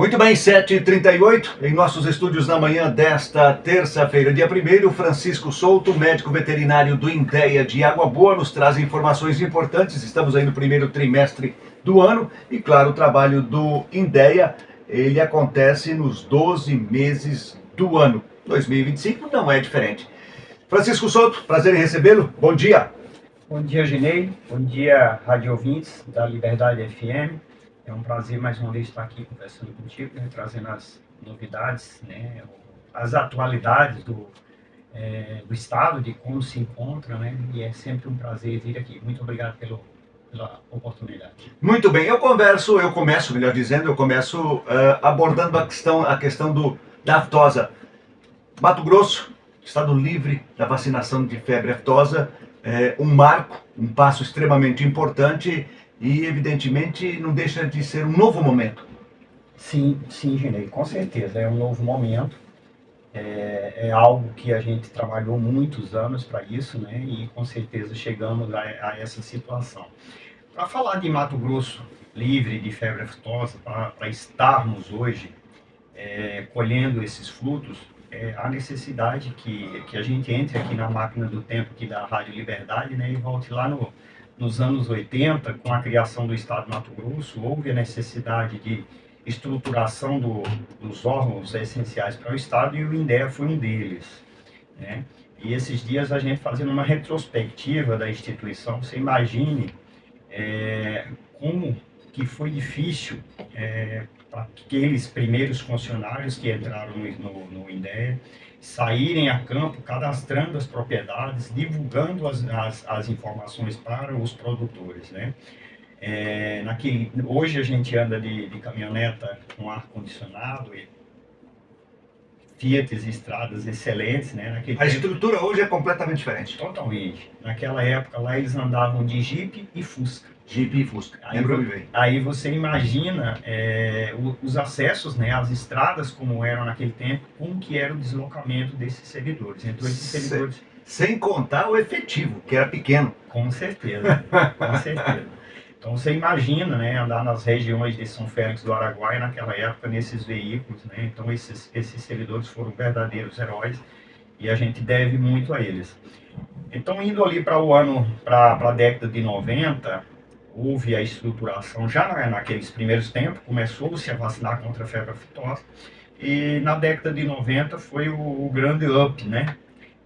Muito bem, 7h38, em nossos estúdios na manhã desta terça-feira, dia 1º, Francisco Souto, médico veterinário do INDEA de Água Boa, nos traz informações importantes. Estamos aí no primeiro trimestre do ano e, claro, o trabalho do INDEA, ele acontece nos 12 meses do ano. 2025 não é diferente. Francisco Souto, prazer em recebê-lo. Bom dia. Bom dia, Ginei. Bom dia, rádio ouvintes da Liberdade FM. É um prazer mais uma vez estar aqui conversando contigo, né, trazendo as novidades, né, as atualidades do Estado, de como se encontra, né, e é sempre um prazer vir aqui. Muito obrigado pela oportunidade. Muito bem, eu começo abordando a questão da aftosa. Mato Grosso, estado livre da vacinação de febre aftosa, um marco, um passo extremamente importante e, evidentemente, não deixa de ser um novo momento. Sim, Ginei, com certeza, é um novo momento. É algo que a gente trabalhou muitos anos para isso, né? E com certeza chegamos a essa situação. Para falar de Mato Grosso livre de febre aftosa, para estarmos hoje colhendo esses frutos, a necessidade que a gente entre aqui na máquina do tempo aqui da Rádio Liberdade, né? E volte lá nos anos 80, com a criação do Estado de Mato Grosso, houve a necessidade de estruturação dos órgãos essenciais para o Estado e o INDEA foi um deles, né? E esses dias a gente fazendo uma retrospectiva da instituição, você imagine como que foi difícil para aqueles primeiros funcionários que entraram no INDEA saírem a campo, cadastrando as propriedades, divulgando as informações para os produtores, né? Hoje a gente anda de caminhoneta com ar-condicionado e Fiat e estradas excelentes, né? A estrutura hoje é completamente diferente. Totalmente. Naquela época lá eles andavam de Jeep e Fusca. Jeep e Fusca, lembro-me bem. Aí você imagina os acessos, né, as estradas como eram naquele tempo, como que era o deslocamento desses servidores. Então esses servidores... Sem contar o efetivo, que era pequeno. Com certeza, com certeza. Então você imagina, né, andar nas regiões de São Félix do Araguaia naquela época nesses veículos, né? Então esses servidores foram verdadeiros heróis e a gente deve muito a eles. Então indo ali para a década de 90, houve a estruturação já naqueles primeiros tempos, começou-se a vacinar contra a febre aftosa e na década de 90 foi o grande up, né?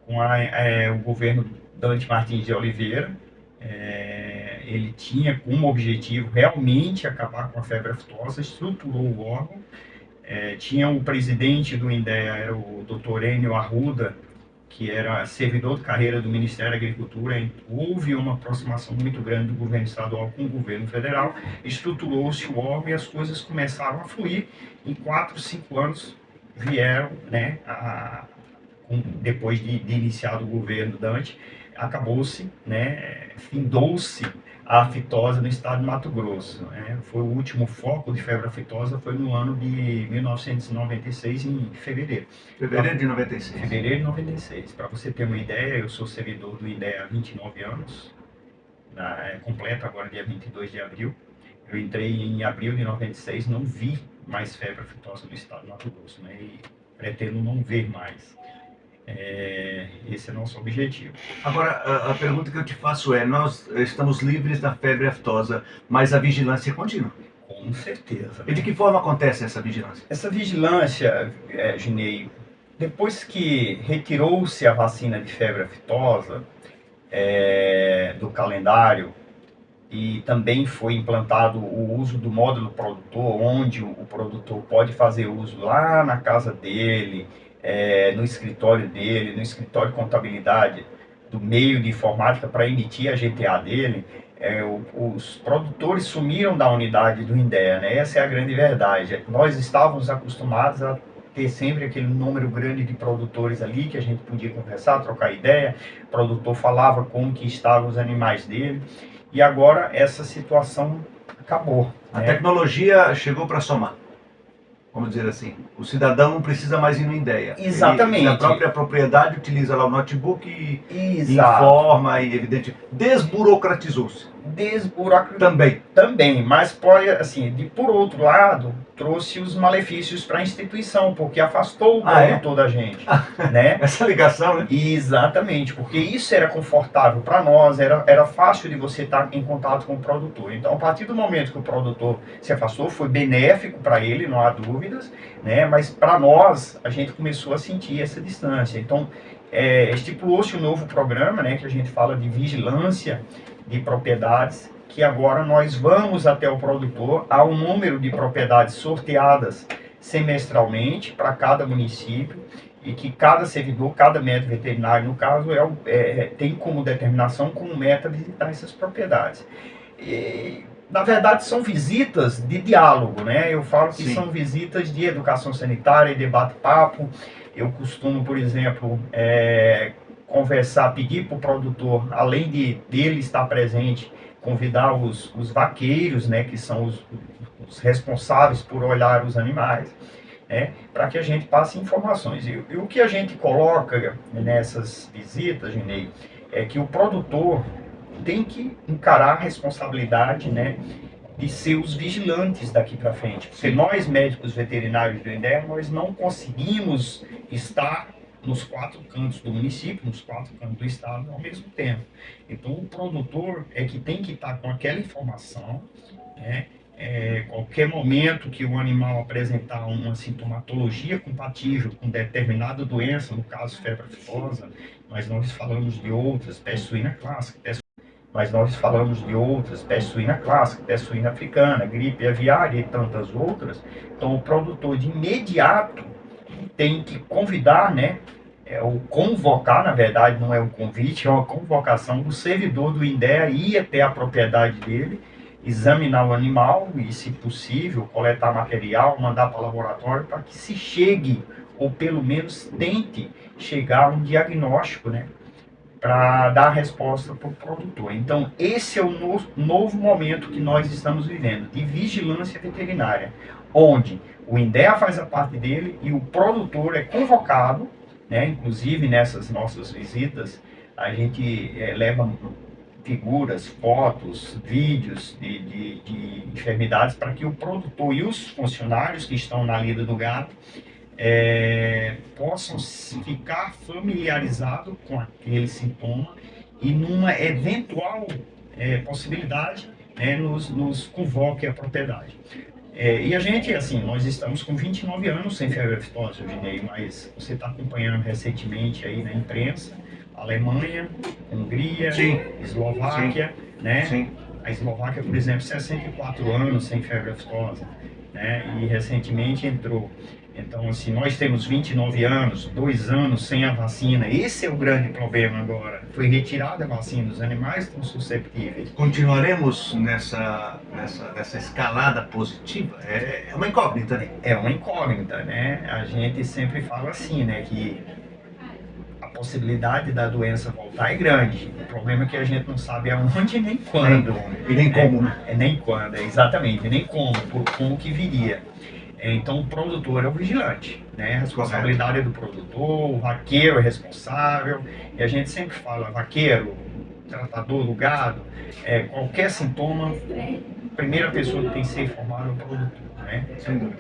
Com o governo Dante Martins de Oliveira. Ele tinha como objetivo realmente acabar com a febre aftosa, estruturou o órgão. Tinha o presidente do INDEA, era o Dr. Enio Arruda, que era servidor de carreira do Ministério da Agricultura. Houve uma aproximação muito grande do governo estadual com o governo federal, estruturou-se o órgão e as coisas começaram a fluir. Em 4, 5 anos vieram, né, depois de iniciado o governo Dante, acabou-se, né, findou-se a aftosa no estado de Mato Grosso, né? Foi o último foco de febre aftosa, foi no ano de 1996, em fevereiro. Fevereiro de 96. Fevereiro de 96. Para você ter uma ideia, eu sou servidor do INDEA há 29 anos, completo agora dia 22 de abril. Eu entrei em abril de 96, não vi mais febre aftosa no estado de Mato Grosso, né? E pretendo não ver mais. Esse é o nosso objetivo. Agora, a pergunta que eu te faço nós estamos livres da febre aftosa, mas a vigilância continua? Com certeza. E de que forma acontece essa vigilância? Essa vigilância, Ginei, depois que retirou-se a vacina de febre aftosa do calendário e também foi implantado o uso do módulo produtor, onde o produtor pode fazer uso lá na casa dele, no escritório dele, no escritório de contabilidade do meio de informática para emitir a GTA dele, os produtores sumiram da unidade do INDEA, né? Essa é a grande verdade. Nós estávamos acostumados a ter sempre aquele número grande de produtores ali que a gente podia conversar, trocar ideia, o produtor falava como que estavam os animais dele, e agora essa situação acabou. A tecnologia chegou para somar. Vamos dizer assim, o cidadão não precisa mais ir no INDEA. Exatamente. A própria propriedade utiliza lá o notebook e informa, e evidente, desburocratizou-se. Também, mas pode, assim, por outro lado, trouxe os malefícios para a instituição, porque afastou o produtor da gente, né? Essa ligação, né? Exatamente, porque isso era confortável para nós, era fácil de você estar em contato com o produtor. Então, a partir do momento que o produtor se afastou, foi benéfico para ele, não há dúvidas, né? Mas para nós, a gente começou a sentir essa distância. Então, estipulou-se um novo programa, né, que a gente fala de vigilância de propriedades, que agora nós vamos até o produtor, há um número de propriedades sorteadas semestralmente para cada município, e que cada servidor, cada médico veterinário, no caso, tem como determinação, como meta, visitar essas propriedades. E, na verdade, são visitas de diálogo, né? Eu falo que são visitas de educação sanitária e debate-papo. Eu costumo, por exemplo, conversar, pedir para o produtor, além dele estar presente, convidar os vaqueiros, né, que são os responsáveis por olhar os animais, né, para que a gente passe informações. E o que a gente coloca nessas visitas, Ginei, é que o produtor tem que encarar a responsabilidade, né, de ser os vigilantes daqui para frente. Porque nós, médicos veterinários do INDEA, nós não conseguimos estar nos 4 cantos do município, nos 4 cantos do estado ao mesmo tempo. Então, o produtor é que tem que estar com aquela informação, né? Qualquer momento que o animal apresentar uma sintomatologia compatível com determinada doença, no caso febre aftosa, mas nós falamos de outras, peste suína clássica, peste suína clássica, peste suína africana, gripe aviária e tantas outras. Então, o produtor de imediato tem que convidar, né, ou convocar, na verdade não é um convite, é uma convocação do servidor do INDEA ir até a propriedade dele, examinar o animal e, se possível, coletar material, mandar para o laboratório para que se chegue, ou pelo menos tente chegar a um diagnóstico, né, para dar a resposta para o produtor. Então, esse é o novo momento que nós estamos vivendo, de vigilância veterinária, onde o INDEA faz a parte dele e o produtor é convocado, né? Inclusive nessas nossas visitas, a gente leva figuras, fotos, vídeos de enfermidades para que o produtor e os funcionários que estão na lida do gato possam ficar familiarizados com aquele sintoma e numa eventual possibilidade, né, nos convoque à propriedade. E a gente, assim, nós estamos com 29 anos sem febre aftosa, Ginei, mas você está acompanhando recentemente aí na imprensa, Alemanha, Hungria, Eslováquia, né? Sim. A Eslováquia, por exemplo, 64 anos sem febre aftosa, né? E recentemente entrou. Então, assim, nós temos 29 anos, 2 anos sem a vacina. Esse é o grande problema agora. Foi retirada a vacina, os animais estão susceptíveis. Continuaremos nessa escalada positiva? É uma incógnita, né? É uma incógnita, né? A gente sempre fala assim, né, que a possibilidade da doença voltar é grande. O problema é que a gente não sabe aonde nem quando. E nem como, né? Nem quando, exatamente, nem como que viria. Então, o produtor é o vigilante, né? A responsabilidade é do produtor, o vaqueiro é responsável, e a gente sempre fala, vaqueiro, tratador do gado, qualquer sintoma, a primeira pessoa que tem que ser informada é o produtor, né?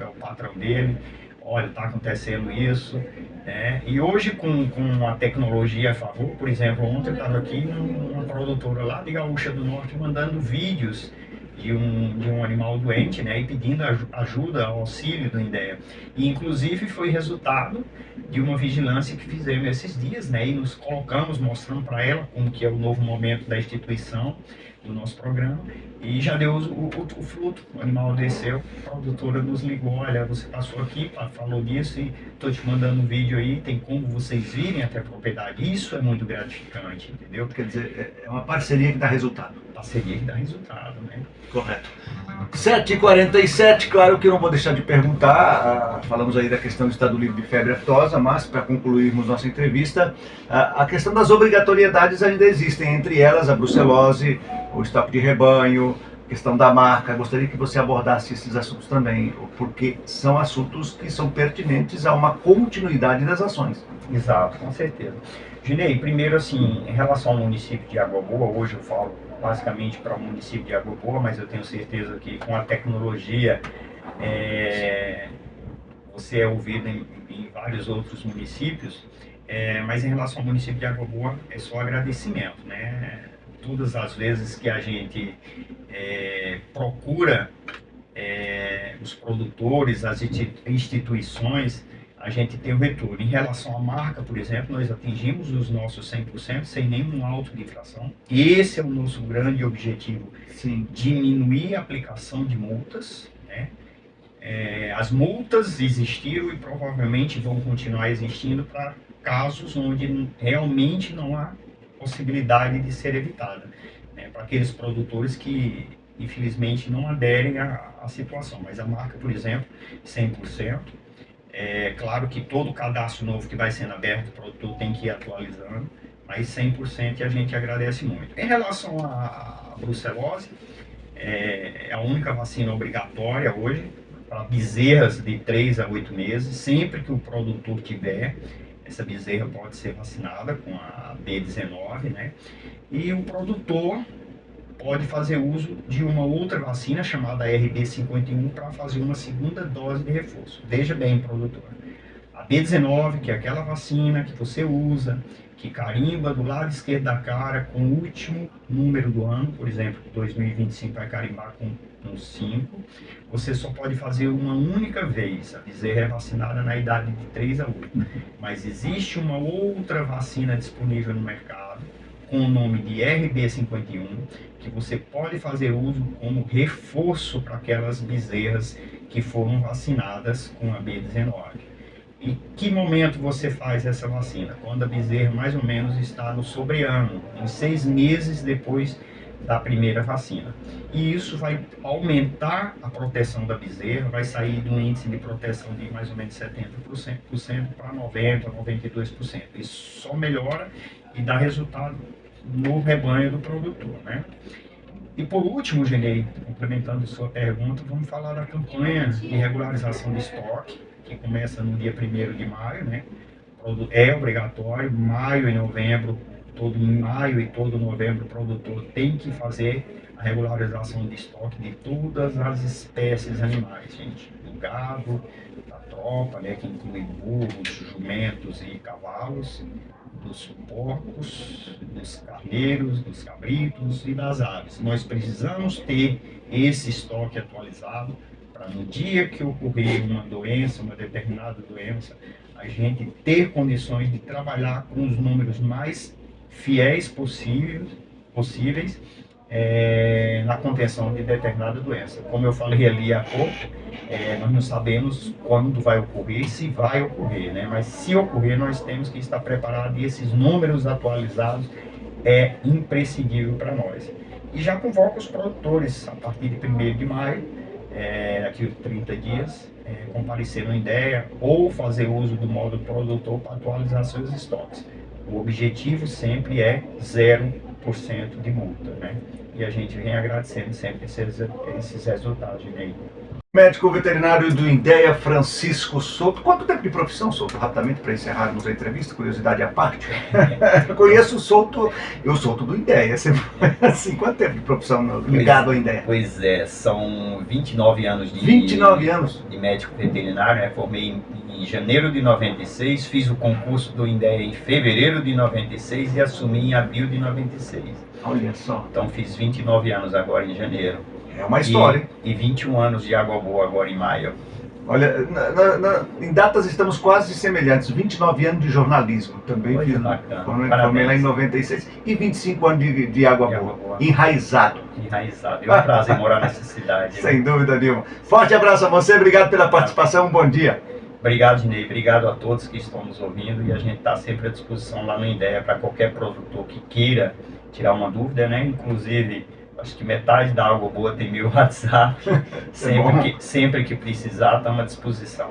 É o patrão dele, olha, está acontecendo isso, né? E hoje, com a tecnologia a favor, por exemplo, ontem eu estava aqui numa produtora lá de Gaúcha do Norte mandando vídeos de um animal doente, né, e pedindo ajuda, auxílio do INDEA. E, inclusive, foi resultado de uma vigilância que fizemos esses dias, né, e nos colocamos, mostrando para ela como que é o novo momento da instituição, do nosso programa, e já deu o fruto. O animal desceu, a produtora nos ligou, olha, você passou aqui, falou disso, e estou te mandando um vídeo aí, tem como vocês virem até a propriedade. Isso é muito gratificante, entendeu? Quer dizer, é uma parceria que dá resultado. Parceria que dá resultado, né? Correto. 7h47, claro que eu não vou deixar de perguntar, falamos aí da questão do Estado Livre de Febre Aftosa, mas para concluirmos nossa entrevista, a questão das obrigatoriedades ainda existem, entre elas a brucelose, o estoque de rebanho, questão da marca. Gostaria que você abordasse esses assuntos também, porque são assuntos que são pertinentes a uma continuidade das ações. Exato, com certeza. Ginei, primeiro assim, em relação ao município de Água Boa, hoje eu falo basicamente para o município de Água Boa, mas eu tenho certeza que com a tecnologia você é ouvido em vários outros municípios, mas em relação ao município de Água Boa é só agradecimento, né? Todas as vezes que a gente procura os produtores, as instituições, a gente tem o retorno. Em relação à marca, por exemplo, nós atingimos os nossos 100% sem nenhum auto de infração. Esse é o nosso grande objetivo. Sim. Diminuir a aplicação de multas, né? As multas existiram e provavelmente vão continuar existindo para casos onde realmente não há possibilidade de ser evitada, né? Para aqueles produtores que infelizmente não aderem à situação. Mas a marca, por exemplo, 100%. É claro que todo cadastro novo que vai sendo aberto, o produtor tem que ir atualizando, mas 100% a gente agradece muito. Em relação à brucelose, é a única vacina obrigatória hoje para bezerras de 3 a 8 meses. Sempre que o produtor tiver, essa bezerra pode ser vacinada com a B19, né? E o produtor pode fazer uso de uma outra vacina chamada RB51 para fazer uma segunda dose de reforço. Veja bem, produtor, a B19, que é aquela vacina que você usa, que carimba do lado esquerdo da cara com o último número do ano, por exemplo, 2025 vai carimbar com um 5, você só pode fazer uma única vez. A bezerra é vacinada na idade de 3 a 8. Mas existe uma outra vacina disponível no mercado, com o nome de RB51, que você pode fazer uso como reforço para aquelas bezerras que foram vacinadas com a B19. E que momento você faz essa vacina? Quando a bezerra mais ou menos está no sobreano, em 6 meses depois da primeira vacina. E isso vai aumentar a proteção da bezerra, vai sair de um índice de proteção de mais ou menos 70% para 90%, 92%. Isso só melhora e dá resultado no rebanho do produtor, né? E por último, Genei, complementando sua pergunta, vamos falar da campanha de regularização de estoque, que começa no dia 1º de maio, né? É obrigatório, maio e novembro, todo maio e todo novembro o produtor tem que fazer a regularização de estoque de todas as espécies animais, gente, do gado, da tropa, né, que inclui burros, jumentos e cavalos, dos porcos, dos carneiros, dos cabritos e das aves. Nós precisamos ter esse estoque atualizado para no dia que ocorrer uma doença, uma determinada doença, a gente ter condições de trabalhar com os números mais fiéis possíveis na contenção de determinada doença. Como eu falei ali há pouco, nós não sabemos quando vai ocorrer, se vai ocorrer, né? Mas se ocorrer, nós temos que estar preparados e esses números atualizados é imprescindível para nós. E já convoco os produtores, a partir de 1º de maio, daqui a 30 dias, comparecer no INDEA ou fazer uso do módulo produtor para atualizar seus estoques. O objetivo sempre é 0% de multa, né? E a gente vem agradecendo sempre esses resultados, né? Médico veterinário do INDEA, Francisco Souto. Quanto tempo de profissão, Souto? Rapidamente, para encerrarmos a entrevista, curiosidade à parte. Eu conheço o Souto, eu Souto do INDEA. Assim, quanto tempo de profissão ligado ao INDEA? Pois é, são 29 anos 29 anos de médico veterinário, né? Formei em janeiro de 96, fiz o concurso do INDEA em fevereiro de 96 e assumi em abril de 96. Olha só. Então fiz 29 anos agora em janeiro. É uma história. E 21 anos de Água Boa agora em maio. Olha, em datas estamos quase semelhantes. 29 anos de jornalismo, também Coisa fiz. bacana. Formei lá em 96. E 25 anos de Água Boa. Enraizado. Enraizado. É um prazer morar nessa cidade. Sem dúvida nenhuma. Forte abraço a você, obrigado pela participação, um bom dia. Obrigado, Dinei. Obrigado a todos que estão nos ouvindo e a gente está sempre à disposição lá no INDEA para qualquer produtor que queira tirar uma dúvida, né? Inclusive, acho que metade da Água Boa tem meu WhatsApp. Sempre que precisar, estamos à disposição.